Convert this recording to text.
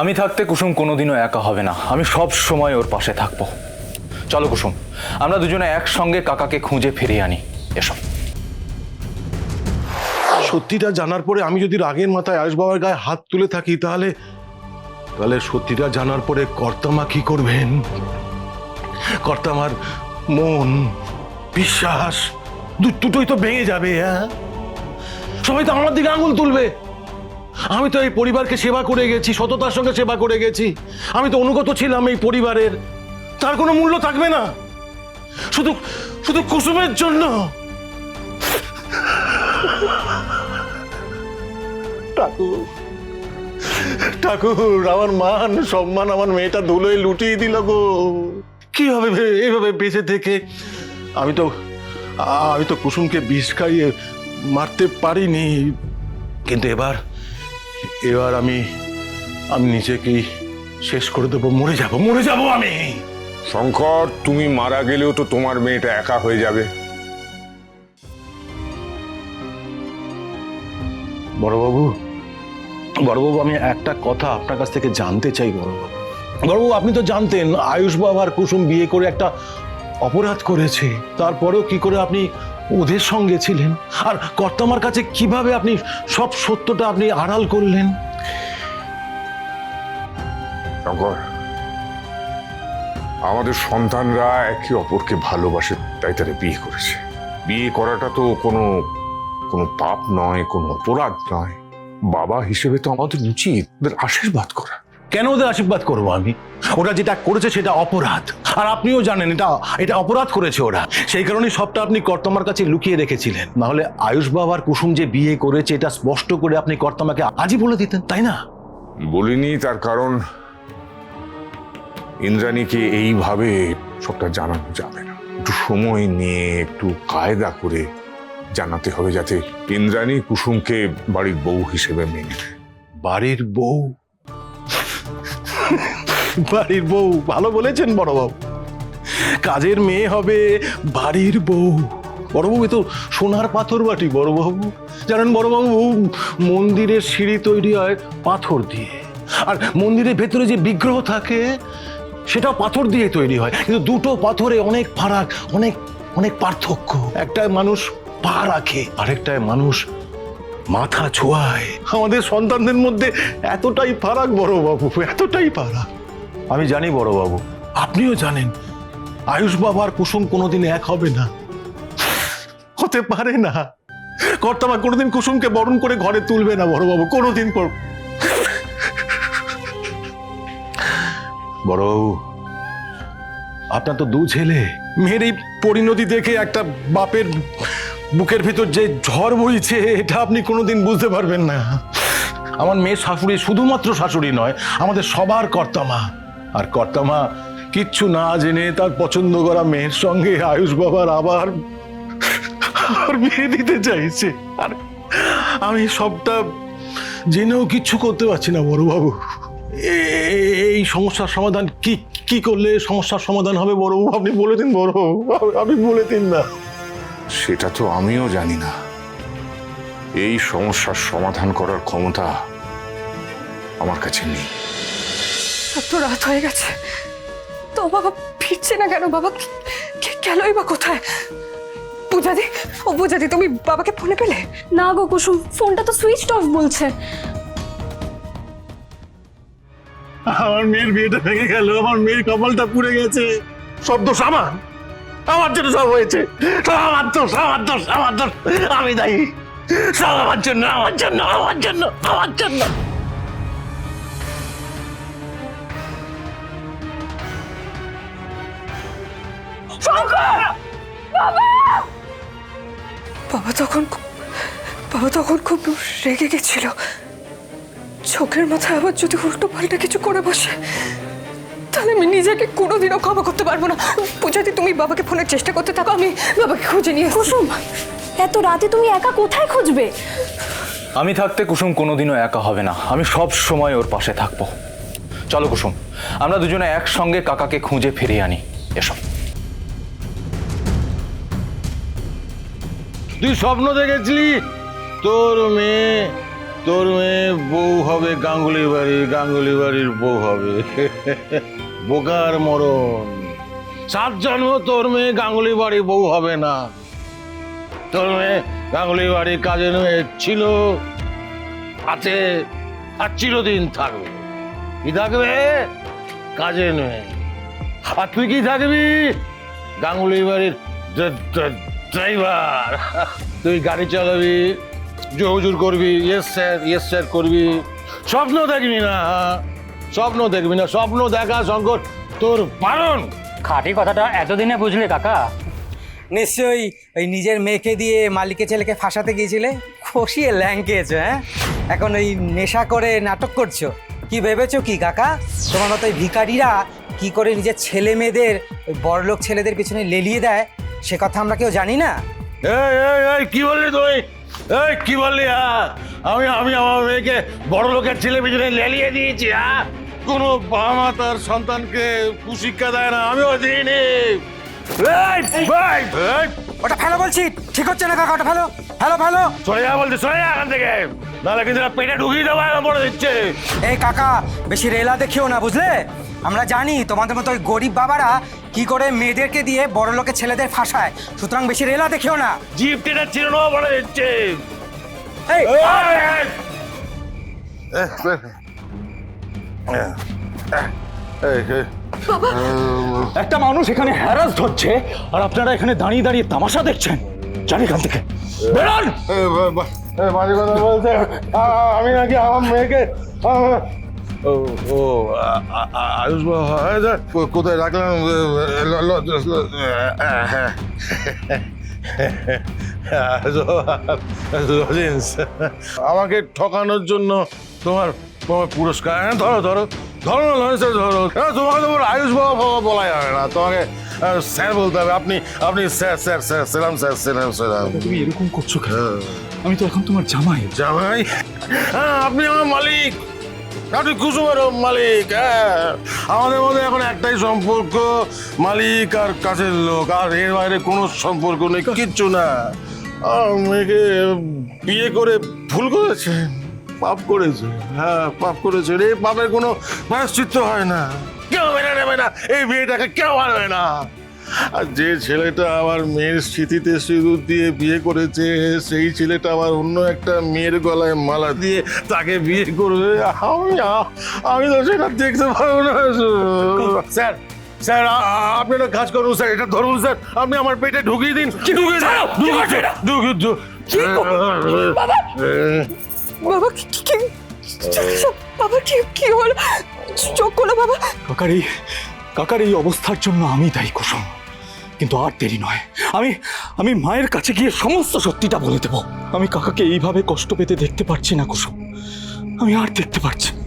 আমি থাকতে কুসুম কোনোদিনও একা হবে না, আমি সব সময় ওর পাশে থাকবো। চলো কুসুম, আমরা দুজনে একসঙ্গে কাকাকে খুঁজে ফিরিয়ে আনি। এসব সত্যিটা জানার পরে আমি যদি রাগের মাথায় আয়ুষ বাবার গায়ে হাত তুলে থাকি, তাহলে তাহলে সত্যিটা জানার পরে কর্তামা কি করবেন? কর্তামার মন, বিশ্বাস দুটোই তো ভেঙে যাবে। হ্যাঁ, সবাই তো আমার দিকে আঙুল তুলবে। আমি তো এই পরিবারকে সেবা করে গেছি, সততার সঙ্গে সেবা করে গেছি। আমি তো অনুগত ছিলাম এই পরিবারের, তার কোনো মূল্য থাকবে না শুধু শুধু কুসুমের জন্য। ঠাকুর, ঠাকুর, আমার মান সম্মান আমার মেয়েটা ধুলোয় লুটিয়ে দিল গো। কি হবে এইভাবে বেঁচে থেকে? আমি তো কুসুমকে বিষ খাইয়ে মারতে পারিনি, কিন্তু এবার আমি নিজেকেই শেষ করে দেবো। মরে যাব আমি। শঙ্কর, তুমি মারা গেলেও তো তোমার মেয়েটা একা হয়ে যাবে। বড়বাবু, আমি একটা কথা আপনার কাছ থেকে জানতে চাই। বড়বাবু, আপনি তো জানতেন আয়ুষ বাবা আর কুসুম বিয়ে করে একটা অপরাধ করেছে, তারপরেও কি করে আপনি ওদের সঙ্গে ছিলেন? আর কর্তামার কাছে কিভাবে আপনি সব সত্যটা আপনি আড়াল করলেন? শঙ্কর, আমাদের সন্তানরা একে অপরকে ভালোবাসে, তাই তারা বিয়ে করেছে। বিয়ে করাটা তো কোনো পাপ নয়, কোনো অপরাধ নয়। বাবা হিসেবে তো আমাদের উচিত ওদের আশীর্বাদ করা। কেন ওদের আশীর্বাদ করবো আমি? ওরা যেটা করেছে সেটা অপরাধ, আর আপনিও জানেন এটা অপরাধ করেছে ওরা। সেই কারণে সবটা আপনি কর্তামার কাছে লুকিয়ে রেখেছিলেন। নাহলে আয়ুষ বাবার কুসুম যে বিয়ে করেছে এটা স্পষ্ট করে আপনি কর্তামাকে আজই বলে দিতেন, তাই না? বলিনি, তার কারণ ইন্দ্রাণীকে এইভাবে সবটা জানানো যাবে না। একটু সময় নিয়ে, একটু কায়দা করে জানাতে হবে, যাতে ইন্দ্রাণী কুসুমকে বাড়ির বউ হিসেবে মেনে নেয়। বাড়ির বউ? বাড়ির বউ ভালো বলেছেন বড়বাবু। কাজের মেয়ে হবে বাড়ির বউ। বড়বাবু, এ তো সোনার পাথর বাটি বড়বাবু। জানেন বড়বাবু, মন্দিরের সিঁড়ি তৈরি হয় পাথর দিয়ে, আর মন্দিরের ভেতরে যে বিগ্রহ থাকে সেটাও পাথর দিয়ে তৈরি হয়। কিন্তু দুটো পাথরে অনেক ফারাক, অনেক পার্থক্য। একটায় মানুষ পা রাখে, আরেকটায় মানুষ মাথা ছোঁয়ায়। আমাদের সন্তানদের মধ্যে এতটাই ফারাক বড়বাবু, এতটাই ফারাক। আমি জানি বড়বাবু, আপনিও জানেন আয়ুষ বাবা আর কুসুম কোনোদিন এক হবে না, হতে পারে না। কর্তামা কোনোদিন কুসুমকে বরণ করে ঘরে তুলবে না বড়বাবু, কোনোদিন। বড়বাবু, আপনার তো দু ছেলে, মেয়ের এই পরিণতি দেখে একটা বাপের বুকের ভিতর যে ঝড় বইছে এটা আপনি কোনোদিন বুঝতে পারবেন না। আমার মেয়ে শাশুড়ি শুধুমাত্র শাশুড়ি নয়, আমাদের সবার কর্তামা। আর কর্তামা কিচ্ছু না জেনে তার পছন্দ করা মেয়ের সঙ্গে আয়ুষ বাবার আবার বিয়ে দিতে চাইছে। আর আমি সবটা জেনেও কিচ্ছু করতে পারছি না বড়বাবু। এই সমস্যার সমাধান কি করলে সমস্যার সমাধান হবে বড়বাবু? আপনি বলে দিন বড়বাবু, আপনি বলে দিন না। সেটা তো আমিও জানি না। এই সমস্যার সমাধান করার ক্ষমতা আমার কাছে নেই। এত রাত হয়ে গেছে তো বাবা ফিরছে না কেন? বাবা গেলই বা কোথায়? পূজাদি, তুমি বাবাকে ফোনে পেলে? না গো কুসুম, ফোনটা তো সুইচ অফ বলছে। আমার মেয়ের বিয়েটা ভেঙে গেল, আমার মেয়ের কপালটা পুড়ে গেছে। সব দোষ আমার জন্য সব হয়েছে। সব আমার দোষ। আমি দায়ী। সব আমার জন্য। বাবা তখন খুব রেগে গেছিল। চোখের মাথায় আবার যদি উল্টো পাল্টা কিছু করে বসে, তাহলে আমি নিজেকে কোনোদিনও ক্ষমা করতে পারবো না। পূজাদি, তুমি বাবাকে ফোনের চেষ্টা করতে থাকো, আমি বাবাকে খুঁজে নিয়ে। কুসুম, এত রাতে তুমি একা কোথায় খুঁজবে? আমি থাকতে কুসুম কোনোদিনও একা হবে না, আমি সব সময় ওর পাশে থাকবো। চলো কুসুম, আমরা দুজনে একসঙ্গে কাকাকে খুঁজে ফিরিয়ে আনি। এসব তুই স্বপ্ন দেখেছিলি তোর মেয়ে তোর মেয়ে বউ হবে গাঙ্গুলি বাড়ির বউ হবে। বোকার মরণ, 7 জন্ম তোর মেয়ে গাঙ্গুলি বাড়ির বউ হবে না। তোর মেয়ে গাঙ্গুলি বাড়ির কাজের মেয়ে ছিল, আছে, আর চিরদিন থাকবে। কি থাকবে? কাজের মেয়ে। আর তুই কি থাকবি? গাঙ্গুলি বাড়ির ড্রাইভার। তুই গাড়ি চালাবি, জোর করবি, ইয়েস স্যার করবি। স্বপ্ন দেখবি না, স্বপ্ন দেখা শঙ্কর তোর বারণ। খাঁটি কথাটা এতদিনে বুঝলে কাকা? নিশ্চয়ই ওই নিজের মেয়েকে দিয়ে মালিকের ছেলেকে ফাঁসাতে গিয়েছিলে, খসিয়ে ল্যাংকেছো। হ্যাঁ, এখন ওই নেশা করে নাটক করছো। কি ভেবেছো কি কাকা? তোমার মতো ওই ভিখারিরা কি করে নিজের ছেলে মেয়েদের ওই বড়লোক ছেলেদের পিছনে লেলিয়ে দেয় সে কথা আমরা কেউ জানি না। এই কি বললি তুই? কি বললি? আমি আমার মেয়েকে বড় লোকের ছেলে পিছনে লেলিয়ে দিয়েছি? কোনো বাবা মা তার সন্তানকে কুশিক্ষা দেয় না, আমিও দিইনি। ওটা ফেলো বলছি, ঠিক হচ্ছে না কাকা, ওটা ফেলো। চলে যা বলছি, চলে যা এখান থেকে, নাহলে কিন্তু পেটে ঢুকিয়ে দেবো বলে দিচ্ছে। এই কাকা, বেশি রেলা দেখিও না, বুঝলে? আমরা জানি তোমাদের মতো ওই গরিব বাবারা কি করে মেয়েদেরকে দিয়ে বড় লোকের ছেলেদের ফাঁসায়, সুতরাং বেশি রেলা দেখিও না। জিপ টেনে ছিল না বলে দিচ্ছে। এই একটা মানুষ এখানে হ্যারাসড হচ্ছে আর আপনারা এখানে দাঁড়িয়ে দাঁড়িয়ে তামাশা দেখছেন। জানি এখান থেকে বেরোন। মাঝে কথা বলছে আমি নাকি আমার মেয়েকে আয়ুষ কোথায় রাখলাম? আমাকে ঠকানোর জন্য তোমার পুরস্কার। ধরো ধরো ধরো ধরো। তোমাকে তো আয়ুষ বাবা বলা যাবে না, তোমাকে স্যার বলতে হবে। আপনি স্যার স্যার স্যার সেলাম স্যার সেলাম সেলাম। তুমি এরকম করছো কেন? আমি তো এখন তোমার জামাই। জামাই? হ্যাঁ, আপনি আমার মালিক, আপনি কুসুমের মালিক। হ্যাঁ, আমাদের মধ্যে এখন একটাই সম্পর্ক, মালিক আর কাছের লোক, আর এর বাইরে কোনো সম্পর্ক নেই, কিচ্ছু না। মেয়েকে বিয়ে করে ভুল করেছে, পাপ করেছে। হ্যাঁ, পাপ করেছে। এই পাপের কোনো প্রায়শ্চিত্ত হয় না, কেউ মেনে নেবে না, এই বিয়েটাকে কেউ মানবে না। আর যে ছেলেটা আমার মেয়ের স্মৃতিতে সিঁদুর দিয়ে বিয়ে করেছে, সেই ছেলেটা আবার অন্য একটা মেয়ের গলায় মালা দিয়ে তাকে বিয়ে করবে। আমি তো সেটা দেখতে পারবো না। স্যার স্যার, আপনি একটা কাজ করুন স্যার, এটা ধরুন স্যার, আপনি আমার পেটে ঢুকিয়ে দিন। বাবা বাবা কি হলো? চোখ করলো বাবা। কাকার এই অবস্থার জন্য আমি দায়ী কুসুম, কিন্তু আর দেরি নয়। আমি মায়ের কাছে গিয়ে সমস্ত সত্যিটা বলে দেব। আমি কাকাকে এইভাবে কষ্ট পেতে দেখতে পারছি না কুসুম, আমি আর দেখতে পারছি না।